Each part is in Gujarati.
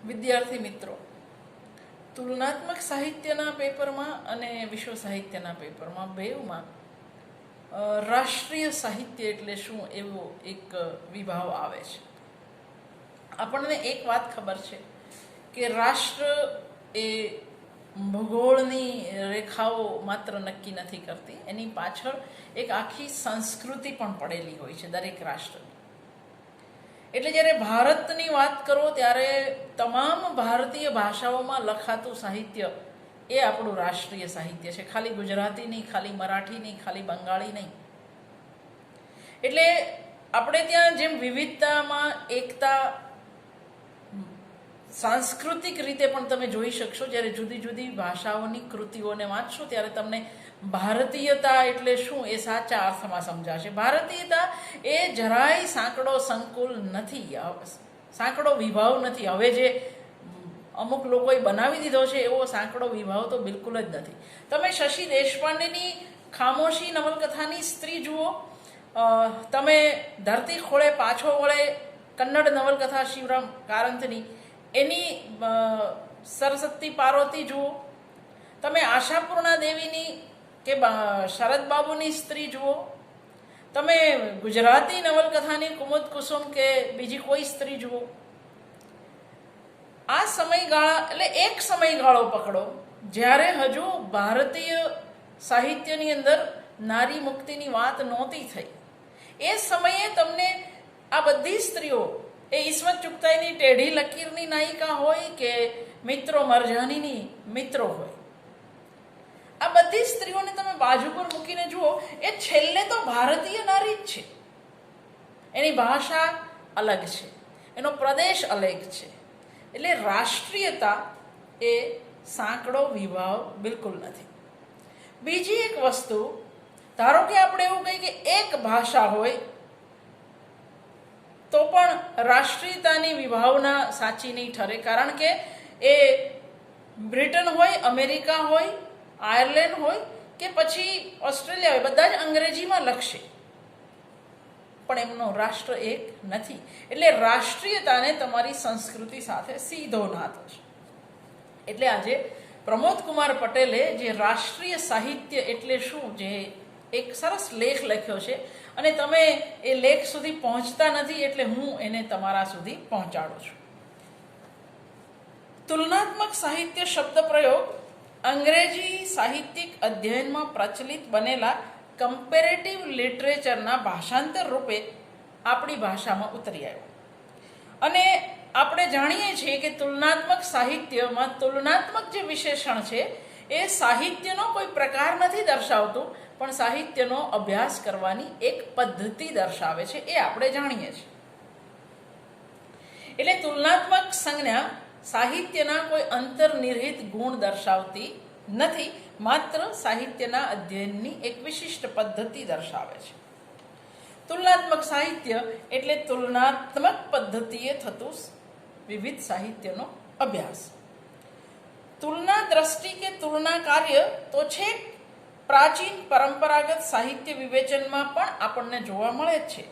વિદ્યાર્થી મિત્રો, તુલનાત્મક સાહિત્યના પેપરમાં અને વિશ્વ સાહિત્યના પેપરમાં બેઉમાં રાષ્ટ્રીય સાહિત્ય એટલે શું એવો એક વિભાવ આવે છે. આપણને એક વાત ખબર છે કે રાષ્ટ્ર એ ભૂગોળની રેખાઓ માત્ર નક્કી નથી કરતી, એની પાછળ એક આખી સંસ્કૃતિ પણ પડેલી હોય છે દરેક રાષ્ટ્રની. એટલે જ્યારે ભારતની વાત કરો ત્યારે તમામ ભારતીય ભાષાઓમાં લખાતું સાહિત્ય એ આપણું રાષ્ટ્રીય સાહિત્ય છે. ખાલી ગુજરાતી નહીં, ખાલી મરાઠી નહીં, ખાલી બંગાળી નહીં. એટલે આપણે ત્યાં જેમ વિવિધતામાં એકતા સાંસ્કૃતિક રીતે પણ તમે જોઈ શકશો. જ્યારે જુદી જુદી ભાષાઓની કૃતિઓને વાંચશો ત્યારે તમને ભારતીયતા એટલે શું એ સાચા અર્થમાં સમજાશે. ભારતીયતા એ જરાય સાંકડો સંકુલ નથી, સાંકડો વિભાવ નથી. હવે જે અમુક લોકોએ બનાવી દીધો છે એવો સાંકડો વિભાવ તો બિલકુલ જ નથી. તમે શશી દેશપાંડેની ખામોશી નવલકથાની સ્ત્રી જુઓ, તમે ધરતી ખોળે પાછો વળે કન્નડ નવલકથા શિવરામ કારંતની એની સરસ્વતી પાર્વતી જુઓ, તમે આશાપૂર્ણા દેવીની કે શરદ બાબુની સ્ત્રી જુઓ, તમે ગુજરાતી નવલકથાની કુમુદ કુસુમ કે બીજી કોઈ સ્ત્રી જુઓ. આ સમયગાળા એટલે એક સમયગાળો પકડો જ્યારે હજુ ભારતીય સાહિત્યની અંદર નારી મુક્તિની વાત નહોતી થઈ. એ સમયે તમને આ બધી સ્ત્રીઓ એ ઈસ્મત ચુગતાઈની ટેઢી લકીરની નાયિકા હોય કે મિત્રો મરજાનીની મિત્રો હોય, આ બધી સ્ત્રીઓને તમે બાજુ પર મૂકીને જુઓ, એ છેલ્લે તો ભારતીય નારી જ છે. એની ભાષા અલગ છે, એનો પ્રદેશ અલગ છે. એટલે રાષ્ટ્રીયતા એ સાંકડો વિભાવ બિલકુલ નથી. બીજી એક વસ્તુ, ધારો કે આપણે એવું કહીએ કે એક ભાષા હોય તો પણ રાષ્ટ્રીયતાની વિભાવના સાચી નહીં ઠરે, કારણ કે એ બ્રિટન હોય, અમેરિકા હોય, આયર્લેન્ડ હોય કે પછી ઓસ્ટ્રેલિયા હોય, બધા જ અંગ્રેજીમાં લખશે પણ એમનો રાષ્ટ્ર એક નથી. એટલે રાષ્ટ્રીયતાને તમારી સંસ્કૃતિ સાથે સીધો નાતો છે. એટલે આજે પ્રમોદ કુમાર પટેલે જે રાષ્ટ્રીય સાહિત્ય એટલે શું જે એક સરસ લેખ લખ્યો છે, અને તમે એ લેખ સુધી પહોંચતા નથી એટલે હું એને તમારા સુધી પહોંચાડું છું. તુલનાત્મક સાહિત્ય શબ્દ પ્રયોગ અંગ્રેજી સાહિત્યિક અધ્યયનમાં પ્રચલિત બનેલા કમ્પેરેટિવ લિટરેચરના ભાષાંતર રૂપે આપણી ભાષામાં ઉતરી આવ્યો. અને આપણે જાણીએ છીએ કે તુલનાત્મક સાહિત્યમાં તુલનાત્મક જે વિશેષણ છે એ સાહિત્યનો કોઈ પ્રકાર નથી દર્શાવતું, પણ સાહિત્યનો અભ્યાસ કરવાની એક પદ્ધતિ દર્શાવે છે, એ આપણે જાણીએ છીએ. એટલે તુલનાત્મક સંજ્ઞા સાહિત્યના કોઈ અંતર્નિહિત ગુણ દર્શાવતી નથી, માત્ર સાહિત્યના અધ્યયનની એક વિશિષ્ટ પદ્ધતિ દર્શાવે છે. તુલનાત્મક સાહિત્ય એટલે તુલનાત્મક પદ્ધતિએ થતું વિવિધ સાહિત્યનો અભ્યાસ. તુલના દ્રષ્ટિ કે તુલના કાર્ય તો છે પ્રાચીન પરંપરાગત સાહિત્ય વિવેચનમાં પણ આપણને જોવા મળે જ છે.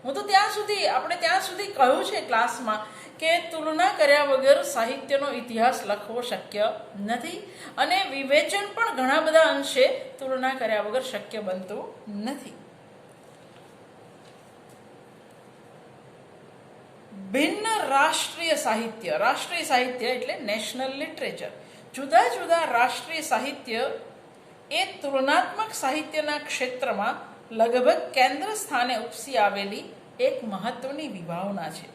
હું તો આપણે ત્યાં સુધી કહ્યું છે ક્લાસમાં કે તુલના કર્યા વગર સાહિત્યનો ઇતિહાસ લખવો શક્ય નથી, અને વિવેચન પણ ઘણા બધા અંશે તુલના કર્યા વગર શક્ય બનતું નથી. ભિન્ન રાષ્ટ્રીય સાહિત્ય એટલે નેશનલ લિટરેચર, જુદા જુદા રાષ્ટ્રીય સાહિત્ય એ તુલનાત્મક સાહિત્યના ક્ષેત્રમાં લગભગ કેન્દ્ર સ્થાને ઉપસી આવેલી એક મહત્વની વિભાવના છે.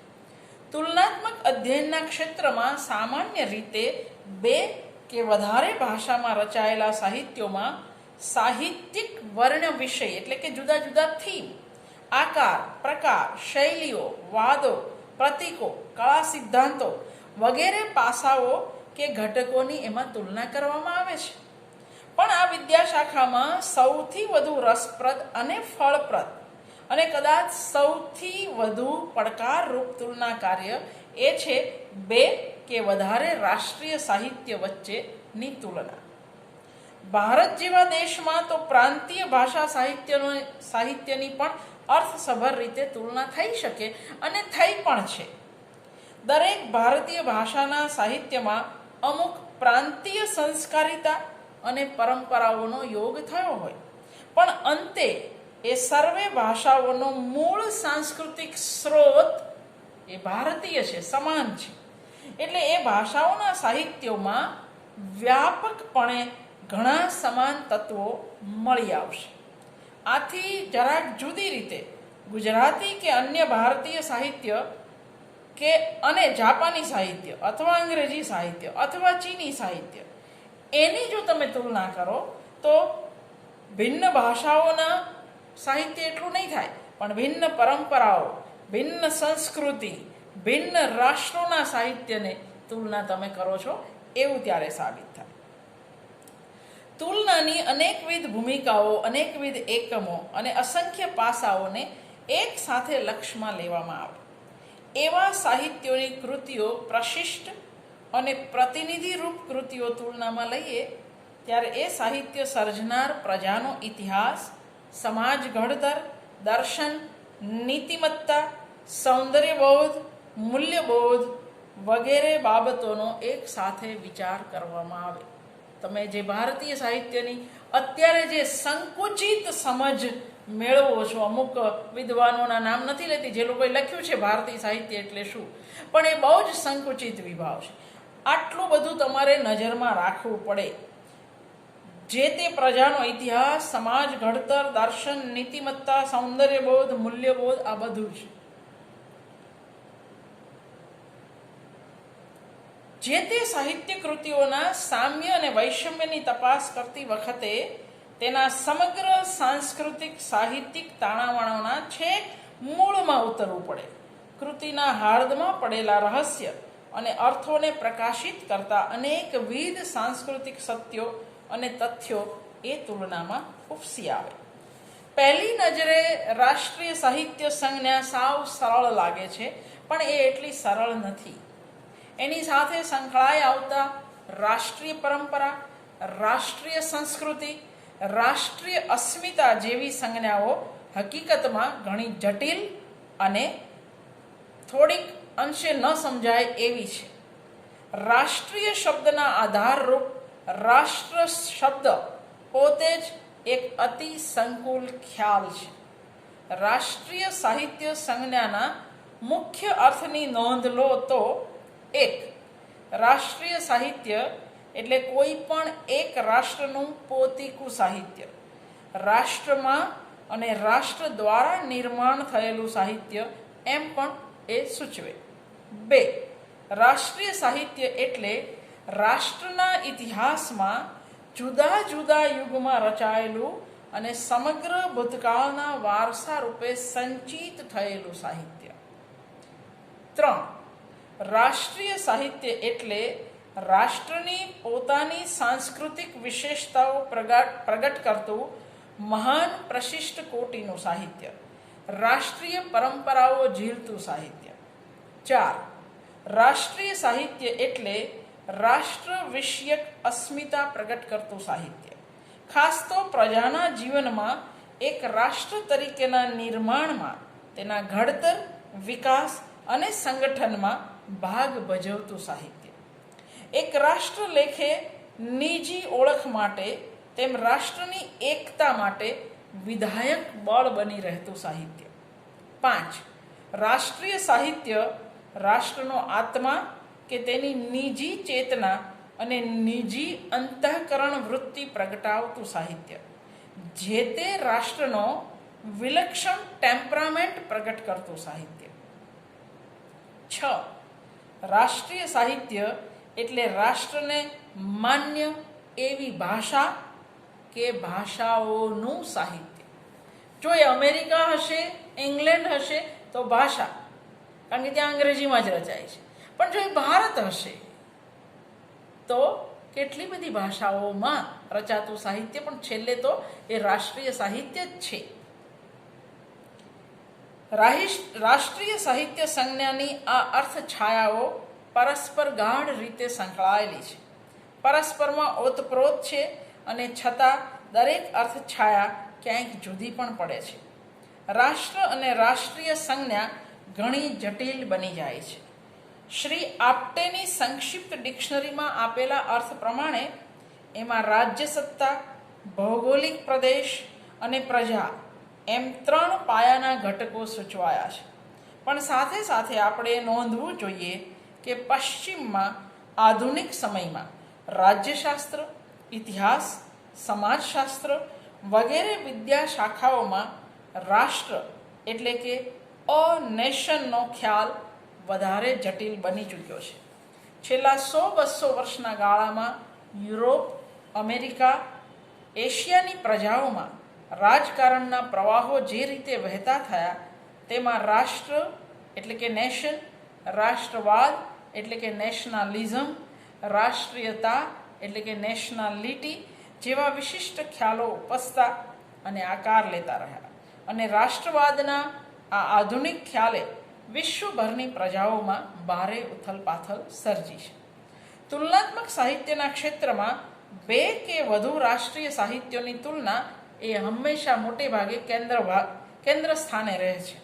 તુલનાત્મક અધ્યયનના ક્ષેત્રમાં સામાન્ય રીતે બે કે વધારે ભાષામાં રચાયેલા સાહિત્યોમાં સાહિત્યિક વર્ણ વિષય એટલે કે જુદા જુદા થીમ, આકાર, પ્રકાર, શૈલીઓ, વાદો, પ્રતીકો, કળા સિદ્ધાંતો વગેરે પાસાઓ કે ઘટકોની એમાં તુલના કરવામાં આવે છે. પણ આ વિદ્યાશાખામાં સૌથી વધુ રસપ્રદ અને ફળપ્રદ અને કદાચ સૌથી વધુ પડકારરૂપ તુલના કાર્ય એ છે બે કે વધારે રાષ્ટ્રીય સાહિત્ય વચ્ચેની તુલના. ભારત જેવા દેશમાં તો પ્રાંતીય ભાષા સાહિત્યની પણ અર્થસભર રીતે તુલના થઈ શકે અને થઈ પણ છે. દરેક ભારતીય ભાષાના સાહિત્યમાં અમુક પ્રાંતીય સંસ્કારિતા અને પરંપરાઓનો યોગ થયો હોય, પણ અંતે એ સર્વે ભાષાઓનો મૂળ સાંસ્કૃતિક સ્ત્રોત એ ભારતીય છે, સમાન છે. એટલે એ ભાષાઓના સાહિત્યોમાં વ્યાપકપણે ઘણા સમાન તત્વો મળી આવશે. આથી જરાક જુદી રીતે ગુજરાતી કે અન્ય ભારતીય સાહિત્ય કે અને જાપાની સાહિત્ય અથવા અંગ્રેજી સાહિત્ય અથવા ચીની સાહિત્ય એની જો તમે તુલના કરો તો ભિન્ન ભાષાઓના સાહિત્ય એટલું નહીં થાય, પણ ભિન્ન પરંપરાઓ, ભિન્ન સંસ્કૃતિ, ભિન્ન રાષ્ટ્રોના સાહિત્યને તુલના તમે કરો છો એવું ત્યારે સાબિત થાય. તુલનાની અનેકવિધ ભૂમિકાઓ, અનેકવિધ એકમો અને અસંખ્ય પાસાઓને એક સાથે લક્ષમાં લેવામાં આવે એવા સાહિત્યોની કૃતિઓ પ્રશિષ્ટ અને પ્રતિનિધિરૂપ કૃતિઓ તુલનામાં લઈએ ત્યારે એ સાહિત્ય સર્જનાર પ્રજાનો ઇતિહાસ, સમાજ ઘડતર, દર્શન, નીતિમત્તા, સૌંદર્યબોધ, મૂલ્યબોધ વગેરે બાબતોનો એક સાથે વિચાર કરવામાં આવે. તમે જે ભારતીય સાહિત્યની અત્યારે જે સંકુચિત સમજ મેળવો છો, અમુક વિદ્વાનોના નામ નથી લેતી, જે લોકોએ લખ્યું છે ભારતીય સાહિત્ય એટલે શું, પણ એ બહુ જ સંકુચિત વિભાવ છે. આટલું બધું તમારે નજરમાં રાખવું પડે. જે તે પ્રજાનો ઇતિહાસ, સમાજ ઘડતર, દર્શન, નીતિમત્તા, સૌંદર્યબોધ, મૂલ્યબોધ આ બધું છે. જે તે સાહિત્ય કૃતિઓના સામ્ય અને વૈષમ્યની તપાસ કરતી વખતે તેના સમગ્ર સાંસ્કૃતિક સાહિત્યિક તાણાવાણાના છેક મૂળમાં ઉતરવું પડે. કૃતિના હાર્દમાં પડેલા રહસ્ય અને અર્થોને પ્રકાશિત કરતા અનેકવિધ સાંસ્કૃતિક સત્યો અને તથ્યો એ તુલનામાં ઉપસી આવે. પહેલી નજરે રાષ્ટ્રીય સાહિત્ય સંજ્ઞા સાવ સરળ લાગે છે, પણ એ એટલી સરળ નથી. એની સાથે સંકળાઈ આવતા રાષ્ટ્રીય પરંપરા, રાષ્ટ્રીય સંસ્કૃતિ, રાષ્ટ્રીય અસ્મિતા જેવી સંજ્ઞાઓ હકીકતમાં ઘણી જટિલ અને થોડીક અંશે ન સમજાય એવી છે. રાષ્ટ્રીય શબ્દના આધારરૂપ રાષ્ટ્ર શબ્દ પોતે જ એક અતિ સંકુલ ખ્યાલ છે. રાષ્ટ્રીય સાહિત્ય સંજ્ઞાના મુખ્ય અર્થની નોંધ લો તો 1. રાષ્ટ્રીય સાહિત્ય એટલે કોઈ પણ એક રાષ્ટ્રનું પોતીકું સાહિત્ય, રાષ્ટ્રમાં અને રાષ્ટ્ર દ્વારા નિર્માણ થયેલું સાહિત્ય એમ પણ એ સૂચવે. 2. રાષ્ટ્રીય સાહિત્ય એટલે રાષ્ટ્રના ઇતિહાસમાં જુદા જુદા યુગમાં રચાયેલું અને સમગ્ર ભૂતકાળના વારસા રૂપે સંચિત થયેલું સાહિત્ય. 3. રાષ્ટ્રીય સાહિત્ય એટલે રાષ્ટ્રની પોતાની સાંસ્કૃતિક વિશેષતાઓ પ્રગટ કરતું મહાન પ્રશિષ્ટ કોટીનું સાહિત્ય, રાષ્ટ્રીય પરંપરાઓ ઝીલતું સાહિત્ય. 4. રાષ્ટ્રીય સાહિત્ય એટલે રાષ્ટ્ર વિષયક અસ્મિતા પ્રગટ કરતું સાહિત્ય, ખાસ તો પ્રજાના જીવનમાં એક રાષ્ટ્ર તરીકેના નિર્માણમાં, તેના ઘડતર, વિકાસ અને સંગઠનમાં ભાગ ભજવતું સાહિત્ય. એક રાષ્ટ્ર લેખે નિજી ઓળખ માટે તેમ રાષ્ટ્રની એકતા માટે વિધાયક બળ બની રહેતું સાહિત્ય. 5. રાષ્ટ્રીય સાહિત્ય રાષ્ટ્રનો આત્મા કે તેની નિજી ચેતના અને નિજી અંતઃકરણ વૃત્તિ પ્રગટાવતું સાહિત્ય, જે તે રાષ્ટ્રનો વિલક્ષણ ટેમ્પરામેન્ટ પ્રગટ કરતું સાહિત્ય. 6. રાષ્ટ્રીય સાહિત્ય એટલે રાષ્ટ્રને માન્ય એવી ભાષા કે ભાષાઓનું સાહિત્ય. જો એ અમેરિકા હશે, ઇંગ્લેન્ડ હશે તો ભાષા, કારણ કે ત્યાં અંગ્રેજીમાં જ રચાય છે. પણ જો એ ભારત હશે તો કેટલી બધી ભાષાઓમાં રચાતું સાહિત્ય, પણ છેલ્લે તો એ રાષ્ટ્રીય સાહિત્ય જ છે. રાષ્ટ્રીય સાહિત્ય સંજ્ઞાની આ અર્થ છાયાઓ પરસ્પર ગાઢ રીતે સંકળાયેલી છે, પરસ્પરમાં ઓતપ્રોત છે અને છતાં દરેક અર્થ છાયા ક્યાંક જુદી પણ પડે છે. રાષ્ટ્ર અને રાષ્ટ્રીય સંજ્ઞા ઘણી જટિલ બની જાય છે. શ્રી આપ્ટેની સંક્ષિપ્ત ડિક્શનરીમાં આપેલા અર્થ પ્રમાણે એમાં રાજ્ય સત્તા, ભૌગોલિક પ્રદેશ અને પ્રજા એમ 3 પાયાના ઘટકો સૂચવાયા છે. પણ સાથે સાથે આપણે નોંધવું જોઈએ કે પશ્ચિમમાં આધુનિક સમયમાં રાજ્યશાસ્ત્ર, ઇતિહાસ, સમાજશાસ્ત્ર વગેરે વિદ્યા શાખાઓમાં રાષ્ટ્ર એટલે કે અ નેશનનો ખ્યાલ વધારે જટિલ બની ચૂક્યો છે. છેલ્લા 100-200 વર્ષના ગાળામાં યુરોપ, અમેરિકા, એશિયાની પ્રજાઓમાં રાજકારણના પ્રવાહો જે રીતે વહેતા થયા તેમાં રાષ્ટ્ર એટલે કે નેશન, રાષ્ટ્રવાદ એટલે કે નેશનાલિઝમ, રાષ્ટ્રીયતા એટલે કે નેશનાલિટી જેવા વિશિષ્ટ ખ્યાલો ઉપસતા અને આકાર લેતા રહ્યા અને રાષ્ટ્રવાદના આ આધુનિક ખ્યાલે વિશ્વભરની પ્રજાઓમાં ભારે ઉથલપાથલ સર્જી છે. તુલનાત્મક સાહિત્યના ક્ષેત્રમાં 2 કે વધુ રાષ્ટ્રીય સાહિત્યોની તુલના એ હંમેશા મોટે ભાગે કેન્દ્ર સ્થાને રહે છે.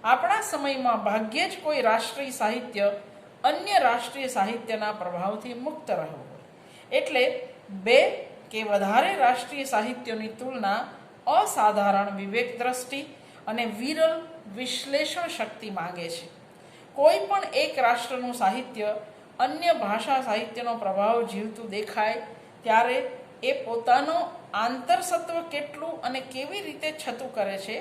આપણા સમયમાં ભાગ્યે જ કોઈ રાષ્ટ્રીય સાહિત્ય અન્ય રાષ્ટ્રીય સાહિત્યના પ્રભાવથી મુક્ત રહ્યું હોય. એટલે 2 કે વધારે રાષ્ટ્રીય સાહિત્યોની તુલના અસાધારણ વિવેક દ્રષ્ટિ અને વિરલ વિશ્લેષણ શક્તિ માંગે છે. કોઈ પણ એક રાષ્ટ્રનું સાહિત્ય અન્ય ભાષા સાહિત્યનો પ્રભાવ ઝીલતું દેખાય ત્યારે એ પોતાનો આંતરસત્વ કેટલું અને કેવી રીતે છતું કરે છે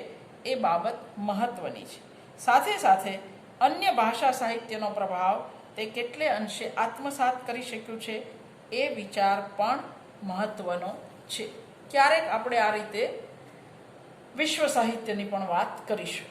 એ બાબત મહત્વની છે. સાથે સાથે અન્ય ભાષા સાહિત્યનો પ્રભાવ તે કેટલે અંશે આત્મસાત કરી શક્યું છે એ વિચાર પણ મહત્વનો છે. ક્યારેક આપણે આ રીતે વિશ્વ સાહિત્યની પણ વાત કરીશું.